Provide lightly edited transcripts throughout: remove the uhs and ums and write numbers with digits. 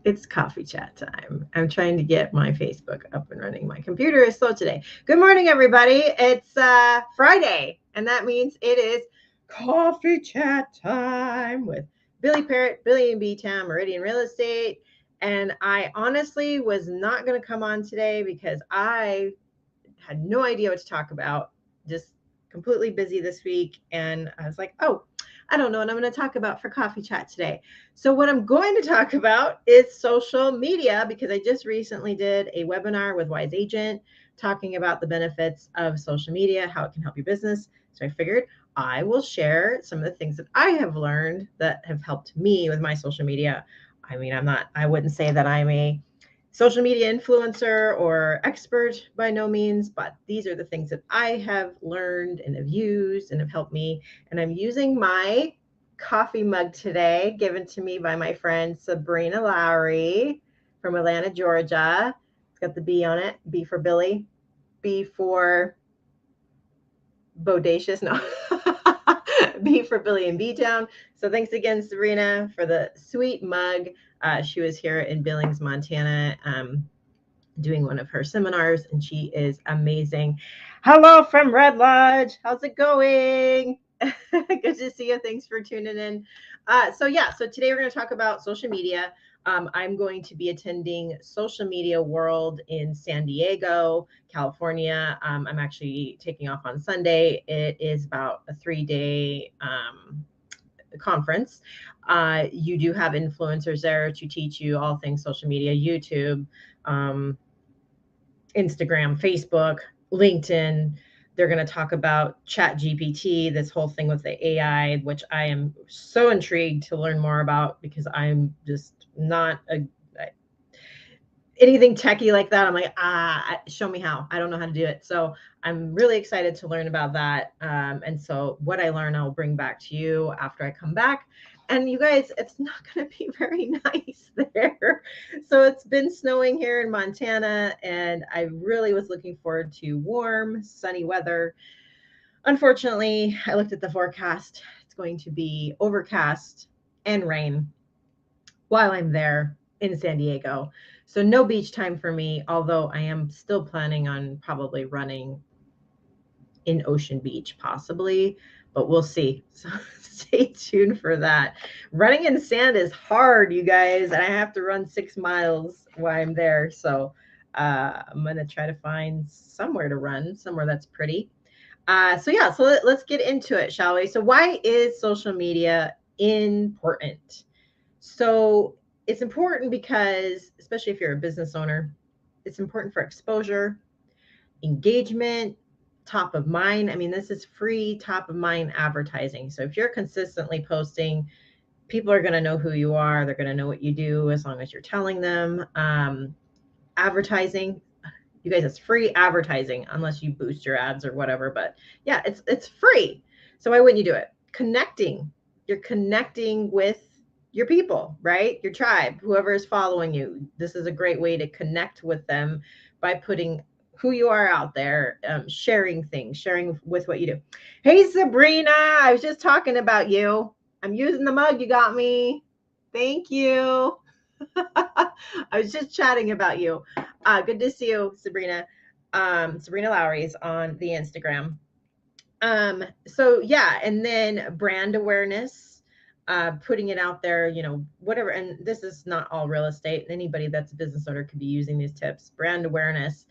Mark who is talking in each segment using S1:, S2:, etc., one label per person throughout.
S1: It's coffee chat time. I'm trying to get my Facebook up and running. My computer is slow today. Good morning, everybody. It's Friday, and that means it is coffee chat time with Billy Parrott, Billy and B Town, Meridian Real Estate. And I honestly was not going to come on today because I had no idea what to talk about. Just completely busy this week. And I was like, oh, I don't know what I'm going to talk about for coffee chat today. So, what I'm going to talk about is social media because I just recently did a webinar with Wise Agent talking about the benefits of social media, how it can help your business. So, I figured I will share some of the things that I have learned that have helped me with my social media. I mean, I wouldn't say that I'm a social media influencer or expert by no means, but these are the things that I have learned and have used and have helped me. And I'm using my coffee mug today, given to me by my friend Sabrina Lowry from Atlanta, Georgia. It's got the B on it, B for Billy, B for bodacious. No. B for Billy and B Town. So thanks again, Sabrina, for the sweet mug. She was here in Billings, Montana, doing one of her seminars, and she is amazing. Hello from Red Lodge. How's it going? Good to see you. Thanks for tuning in. So today we're going to talk about social media. I'm going to be attending Social Media World in San Diego, California. I'm actually taking off on Sunday. It is about a 3 day conference. You do have influencers there to teach you all things social media, YouTube, um, Instagram, Facebook, LinkedIn. They're going to talk about Chat GPT, this whole thing with the AI, which I am so intrigued to learn more about because I'm just not anything techie like that. I'm like, show me how. I don't know how to do it. So I'm really excited to learn about that. And so what I learn, I'll bring back to you after I come back. And you guys, it's not going to be very nice there. So it's been snowing here in Montana, and I really was looking forward to warm, sunny weather. Unfortunately, I looked at the forecast. It's going to be overcast and rain while I'm there in San Diego. So no beach time for me, although I am still planning on probably running in Ocean Beach, possibly, but we'll see. So stay tuned for that. Running in sand is hard, you guys, and I have to run 6 miles while I'm there. So I'm going to try to find somewhere to run, somewhere that's pretty. Let's get into it, shall we? So, why is social media important? So it's important because, especially if you're a business owner, it's important for exposure, engagement, top of mind. I mean, this is free top of mind advertising. So if you're consistently posting, people are going to know who you are. They're going to know what you do as long as you're telling them. Advertising, you guys, it's free advertising unless you boost your ads or whatever. But yeah, it's free. So why wouldn't you do it? Connecting. You're connecting with your people, right? Your tribe, whoever is following you. This is a great way to connect with them by putting who you are out there, sharing things, sharing with what you do. Hey, Sabrina, I was just talking about you. I'm using the mug you got me. Thank you. I was just chatting about you. Good to see you, Sabrina. Sabrina Lowry's on the Instagram. And then brand awareness, putting it out there, whatever. And this is not all real estate. Anybody that's a business owner could be using these tips. Brand awareness,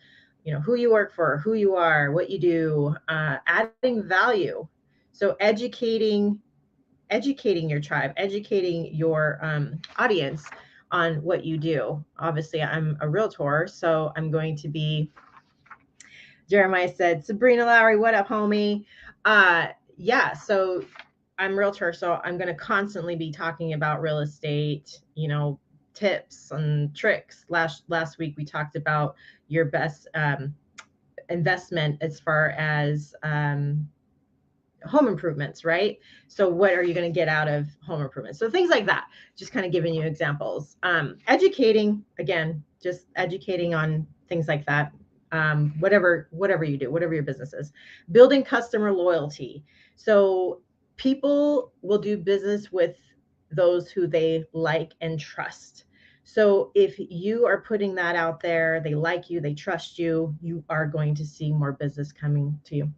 S1: who you work for, who you are, what you do, adding value. So educating your tribe, educating your audience on what you do. Obviously, I'm a realtor, so I'm going to be. Jeremiah said, Sabrina Lowry, what up, homie? So I'm a realtor, so I'm going to constantly be talking about real estate, tips and tricks. Last week we talked about your best investment as far as home improvements, right? So what are you going to get out of home improvements? So things like that, just kind of giving you examples. Educating, again, just educating on things like that. Whatever you do, whatever your business is. Building customer loyalty. So people will do business with those who they like and trust. So if you are putting that out there, they like you, they trust you, you are going to see more business coming to you.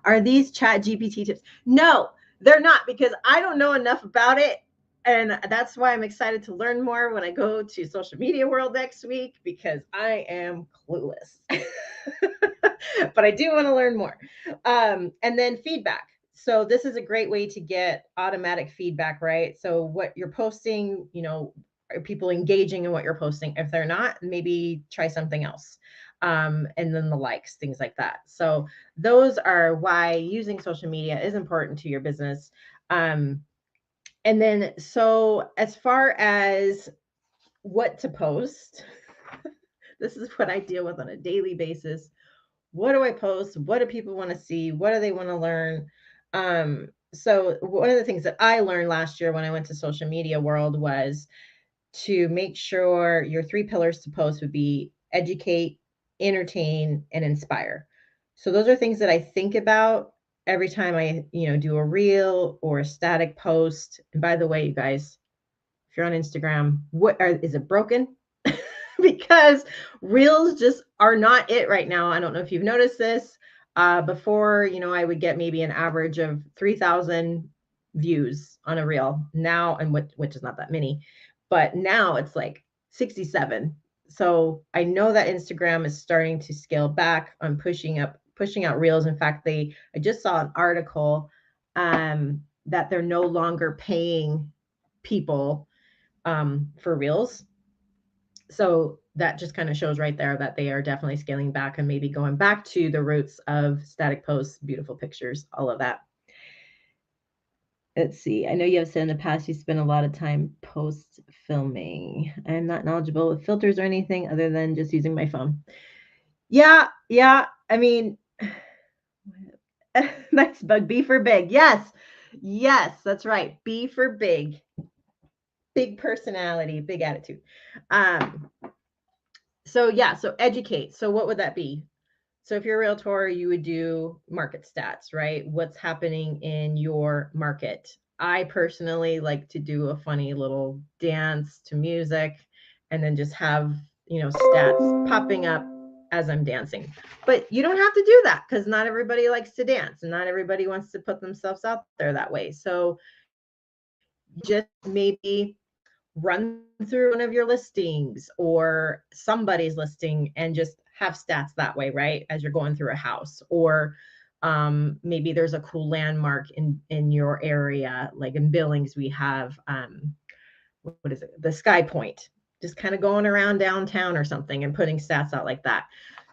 S1: Are these chat GPT tips? No, they're not, because I don't know enough about it. And that's why I'm excited to learn more when I go to Social Media World next week, because I am clueless. But I do want to learn more. And then feedback. So this is a great way to get automatic feedback, right? So what you're posting, are people engaging in what you're posting? If they're not, maybe try something else. And then the likes, things like that. So those are why using social media is important to your business. And then, so as far as what to post, this is what I deal with on a daily basis. What do I post? What do people want to see? What do they want to learn? So one of the things that I learned last year when I went to Social Media World was to make sure your 3 pillars to post would be educate, entertain, and inspire. So those are things that I think about every time I, do a reel or a static post. And by the way, you guys, if you're on Instagram, is it broken? Because reels just are not it right now. I don't know if you've noticed this. Before, I would get maybe an average of 3,000 views on a reel now, and which is not that many, but now it's like 67. So I know that Instagram is starting to scale back on pushing out reels. In fact, I just saw an article that they're no longer paying people for reels. So that just kind of shows right there that they are definitely scaling back and maybe going back to the roots of static posts, beautiful pictures, all of that. Let's see. I know you have said in the past you spend a lot of time post filming. I'm not knowledgeable with filters or anything other than just using my phone. Yeah. I mean, nice bug. B for big. Yes, that's right. B for big. Big personality, big attitude. So educate. So what would that be? So if you're a realtor, you would do market stats, right? What's happening in your market? I personally like to do a funny little dance to music and then just have, stats popping up as I'm dancing. But you don't have to do that, because not everybody likes to dance and not everybody wants to put themselves out there that way. So just maybe run through one of your listings or somebody's listing and just have stats that way, right? As you're going through a house, or maybe there's a cool landmark in your area. Like in Billings, we have what is it? The Sky Point. Just kind of going around downtown or something and putting stats out like that.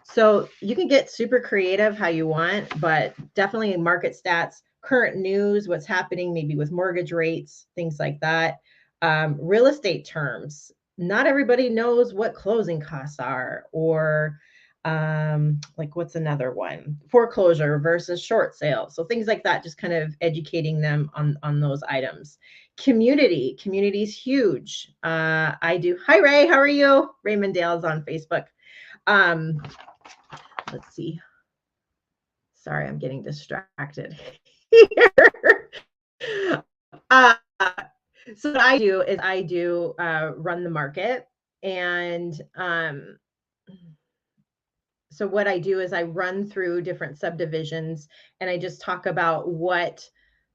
S1: So you can get super creative how you want, but definitely market stats, current news, what's happening maybe with mortgage rates, things like that. Real estate terms. Not everybody knows what closing costs are, or like what's another one? Foreclosure versus short sale. So things like that, just kind of educating them on those items. Community is huge. I do. Hi, Ray. How are you? Raymond Dale's on Facebook. Let's see. Sorry, I'm getting distracted here. So what I do is run the market. And so what I do is I run through different subdivisions and I just talk about what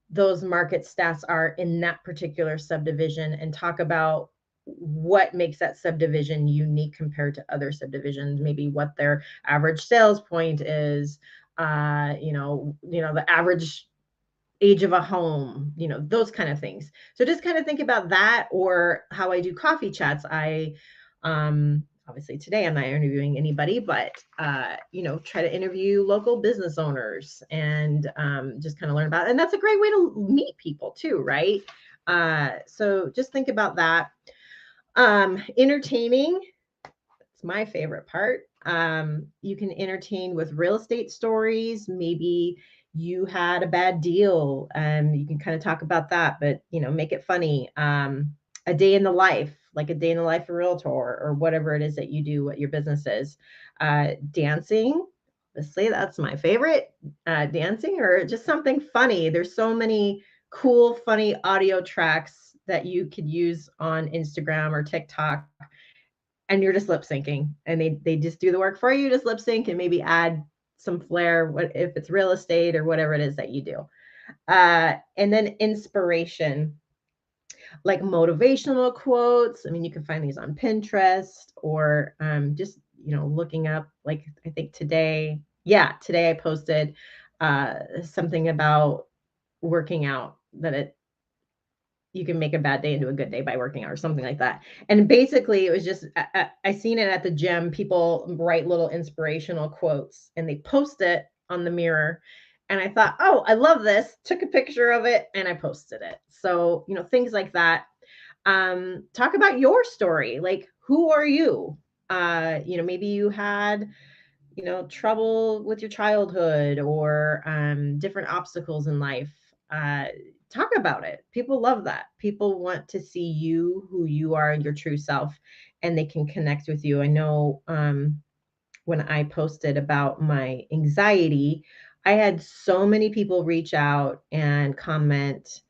S1: those market stats are in that particular subdivision and talk about what makes that subdivision unique compared to other subdivisions, maybe what their average sales point is, the average age of a home, those kind of things. So just kind of think about that. Or how I do coffee chats. I obviously today I'm not interviewing anybody, but try to interview local business owners and just kind of learn about it. And that's a great way to meet people too, right? So just think about that. Entertaining, it's my favorite part. You can entertain with real estate stories. Maybe you had a bad deal and you can kind of talk about that, but make it funny. A day in the life, like a day in the life of a realtor, or whatever it is that you do, what your business is. Dancing, obviously that's my favorite. Dancing, or just something funny. There's so many cool, funny audio tracks that you could use on Instagram or TikTok, and you're just lip syncing, and they just do the work for you, just lip sync and maybe add some flair, what if it's real estate or whatever it is that you do. And then inspiration, like motivational quotes. I mean, you can find these on Pinterest or just, looking up, like, I think today I posted something about working out, that you can make a bad day into a good day by working out or something like that. And basically it was just, I seen it at the gym. People write little inspirational quotes and they post it on the mirror. And I thought, oh, I love this. Took a picture of it and I posted it. So, things like that. Talk about your story. Like, who are you? Maybe you had, trouble with your childhood or different obstacles in life. Talk about it. People love that. People want to see you, who you are, your true self, and they can connect with you. I know when I posted about my anxiety, I had so many people reach out and comment,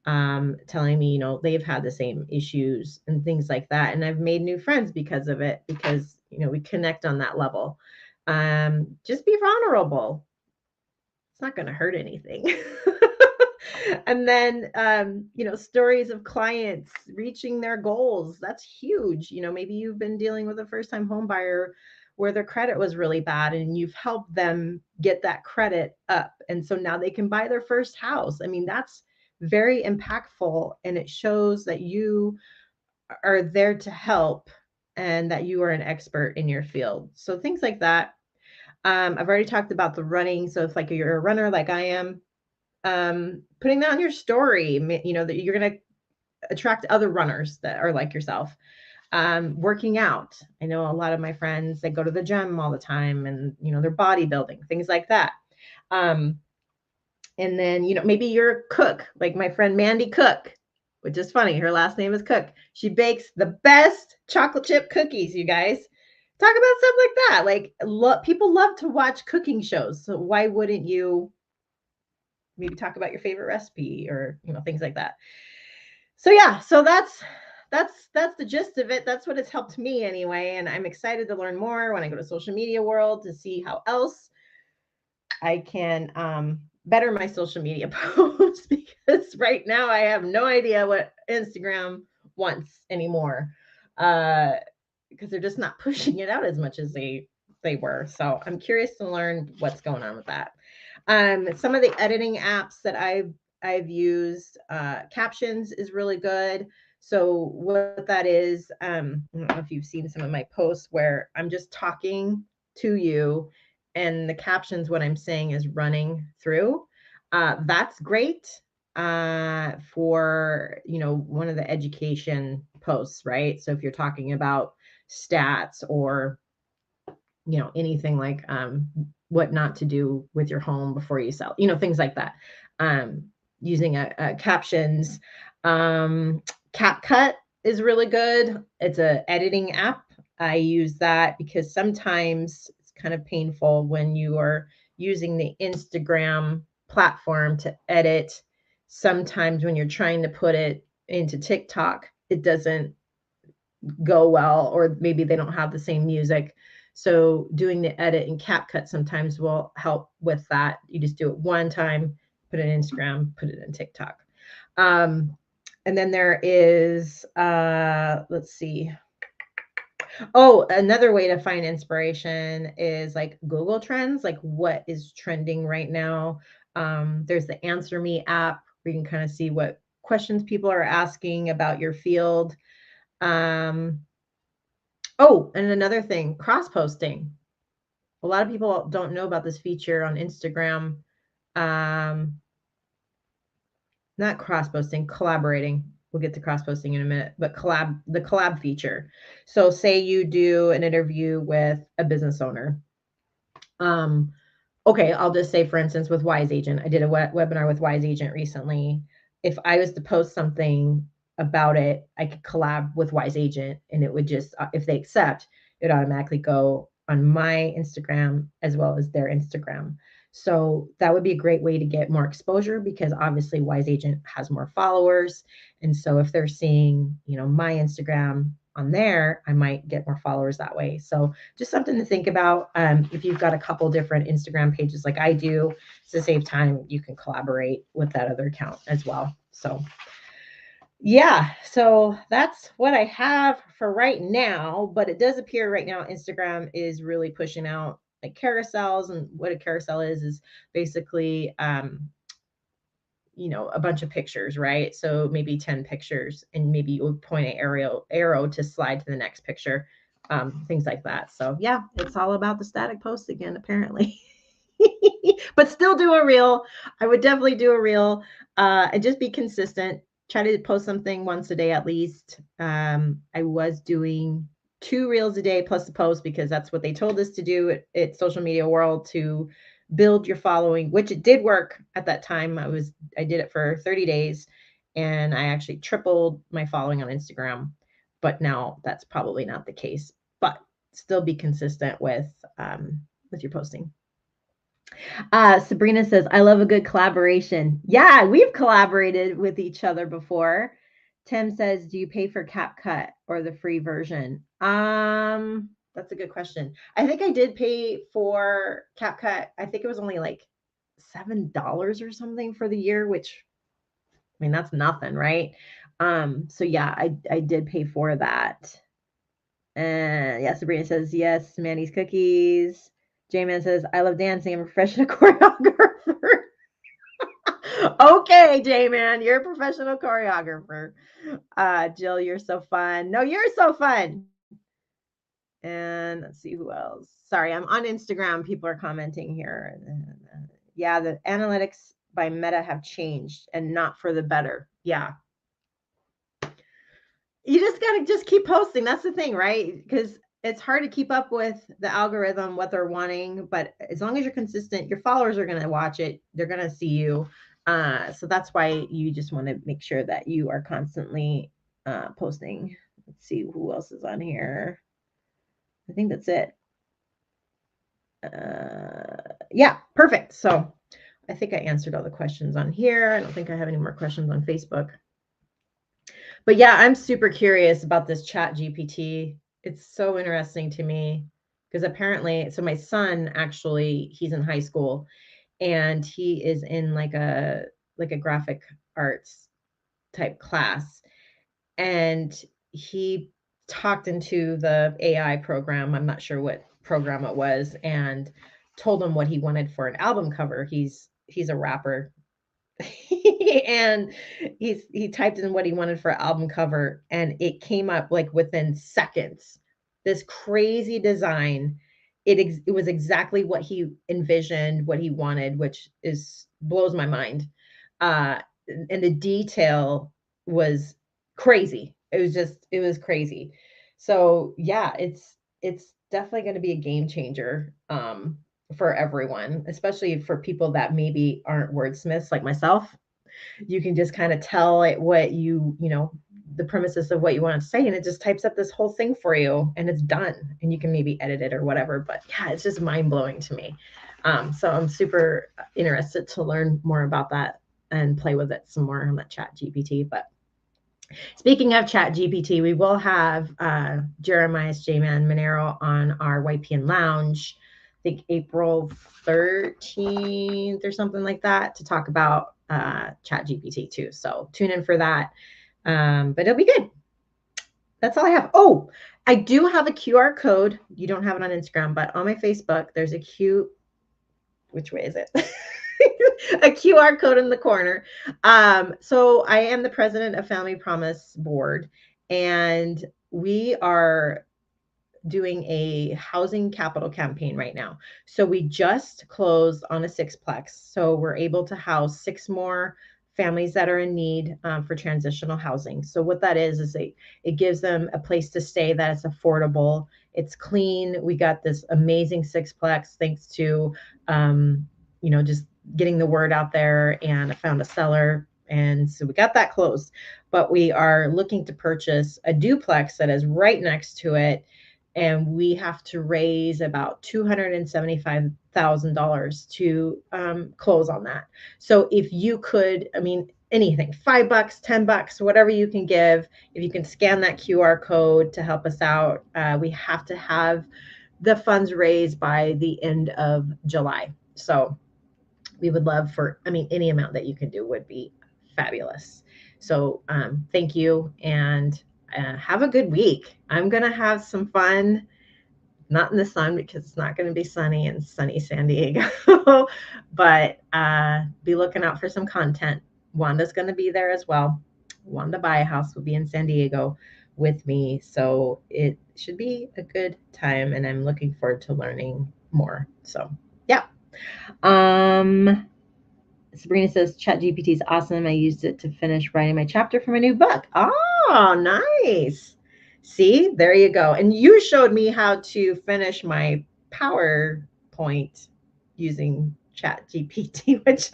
S1: telling me, they've had the same issues and things like that. And I've made new friends because of it, because, we connect on that level. Just be vulnerable. It's not going to hurt anything. And then, stories of clients reaching their goals. That's huge. Maybe you've been dealing with a first time home buyer where their credit was really bad and you've helped them get that credit up. And so now they can buy their first house. I mean, that's very impactful. And it shows that you are there to help and that you are an expert in your field. So things like that. I've already talked about the running. So if like you're a runner like I am, putting that on your story, that you're going to attract other runners that are like yourself. Working out. I know a lot of my friends, they go to the gym all the time and, they're bodybuilding, things like that. And then, maybe you're a cook, like my friend Mandy Cook, which is funny. Her last name is Cook. She bakes the best chocolate chip cookies, you guys. Talk about stuff like that. Like, people love to watch cooking shows. So why wouldn't you maybe talk about your favorite recipe or, things like that. So yeah, so that's the gist of it. That's what it's helped me anyway. And I'm excited to learn more when I go to social media world to see how else I can better my social media posts, because right now I have no idea what Instagram wants anymore, because they're just not pushing it out as much as they were. So I'm curious to learn what's going on with that. Some of the editing apps that I've used, Captions is really good. So what that is, I don't know if you've seen some of my posts where I'm just talking to you and the captions, what I'm saying is running through. That's great for, one of the education posts, right? So if you're talking about stats or, anything like what not to do with your home before you sell, things like that. Using a captions. CapCut is really good. It's an editing app. I use that because sometimes it's kind of painful when you are using the Instagram platform to edit. Sometimes when you're trying to put it into TikTok, it doesn't go well, or maybe they don't have the same music. So doing the edit in CapCut sometimes will help with that. You just do it one time, put it in Instagram, put it in TikTok. And then there is, let's see. Oh, another way to find inspiration is like Google Trends, like what is trending right now. There's the Answer Me app where you can kind of see what questions people are asking about your field. Oh, and another thing, cross-posting. A lot of people don't know about this feature on Instagram. Not cross-posting, collaborating. We'll get to cross-posting in a minute, but the collab feature. So say you do an interview with a business owner. Okay, I'll just say, for instance, with Wise Agent, I did a webinar with Wise Agent recently. If I was to post something about it, I could collab with Wise Agent, and it would just, if they accept, it would automatically go on my Instagram as well as their Instagram. So that would be a great way to get more exposure, because obviously Wise Agent has more followers. And so if they're seeing, my Instagram on there, I might get more followers that way. So just something to think about. If you've got a couple different Instagram pages like I do, to save time, you can collaborate with that other account as well. So yeah, so that's what I have for right now, but it does appear right now Instagram is really pushing out like carousels. And what a carousel is basically a bunch of pictures, right? So maybe 10 pictures, and maybe you would point an arrow to slide to the next picture, things like that. So yeah, it's all about the static post again, apparently. But still do a reel. I would definitely do a reel, and just be consistent. Try to post something once a day at least. I was doing 2 reels a day plus the post, because that's what they told us to do at Social Media World, to build your following, which it did work at that time. I did it for 30 days, and I actually tripled my following on Instagram. But now that's probably not the case. But still be consistent with your posting. Sabrina says, I love a good collaboration. Yeah, we've collaborated with each other before. Tim says, do you pay for CapCut or the free version? That's a good question. I think I did pay for CapCut. I think it was only like $7 or something for the year, which, I mean, that's nothing, right? So yeah, I did pay for that. And yeah, Sabrina says, yes, Manny's cookies. J-Man says, I love dancing. I'm a professional choreographer. Okay, J-Man, you're a professional choreographer. Jill, you're so fun. No, you're so fun. And let's see who else. Sorry, I'm on Instagram. People are commenting here. Yeah, the analytics by Meta have changed, and not for the better. Yeah. You just got to just keep posting. That's the thing, right? Because it's hard to keep up with the algorithm, what they're wanting. But as long as you're consistent, your followers are going to watch it. They're going to see you. So that's why you just want to make sure that you are constantly posting. Let's see who else is on here. I think that's it. Yeah, perfect. So I think I answered all the questions on here. I don't think I have any more questions on Facebook. But yeah, I'm super curious about this Chat GPT. It's so interesting to me, because apparently, so my son, actually, he's in high school, and he is in like a graphic arts type class, and he talked into the AI program. I'm not sure what program it was, and told him what he wanted for an album cover. He's a rapper. And he typed in what he wanted for album cover, and it came up like within seconds. This crazy design. It was exactly what he envisioned, what he wanted, which blows my mind. And the detail was crazy. It was crazy. So yeah, it's definitely going to be a game changer for everyone, especially for people that maybe aren't wordsmiths like myself. You can just kind of tell it what the premises of what you want to say, and it just types up this whole thing for you, and it's done, and you can maybe edit it or whatever. But yeah, it's just mind-blowing to me. So I'm super interested to learn more about that and play with it some more on that Chat GPT. But speaking of Chat GPT, we will have Jeremiah's J-Man Monero on our YPN Lounge, I think April 13th or something like that, to talk about Chat GPT too. So tune in for that. But it'll be good. That's all I have. Oh, I do have a QR code. You don't have it on Instagram, but on my Facebook, there's a cute, which way is it? A QR code in the corner. So I am the president of Family Promise Board, and we are doing a housing capital campaign right now. So we just closed on a sixplex. So we're able to house 6 more families that are in need for transitional housing. So what that is it gives them a place to stay that is affordable. It's clean. We got this amazing sixplex thanks to, just getting the word out there, and I found a seller. And so we got that closed, but we are looking to purchase a duplex that is right next to it, and we have to raise about $275,000 to close on that. So if you could, I mean, anything, $5, $10, whatever you can give, if you can scan that QR code to help us out, we have to have the funds raised by the end of July. So we would love for, I mean, any amount that you can do would be fabulous. So thank you, and have a good week. I'm going to have some fun, not in the sun because it's not going to be sunny in sunny San Diego, but be looking out for some content. Wanda's going to be there as well. Wanda Buy a House will be in San Diego with me. So it should be a good time, and I'm looking forward to learning more. So yeah. Sabrina says ChatGPT is awesome. I used it to finish writing my chapter for my new book. Oh, nice. See, there you go. And you showed me how to finish my PowerPoint using ChatGPT, which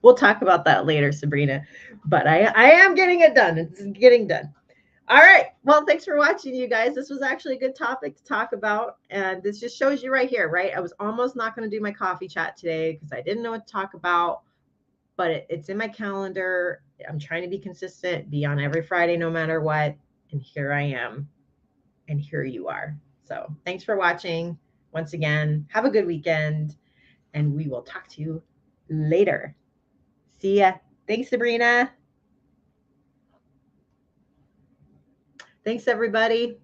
S1: we'll talk about that later, Sabrina. But I am getting it done. It's getting done. All right. Well, thanks for watching, you guys. This was actually a good topic to talk about. And this just shows you right here, right? I was almost not going to do my coffee chat today because I didn't know what to talk about, but it's in my calendar. I'm trying to be consistent, be on every Friday, no matter what. And here I am. And here you are. So thanks for watching. Once again, have a good weekend. And we will talk to you later. See ya. Thanks, Sabrina. Thanks, everybody.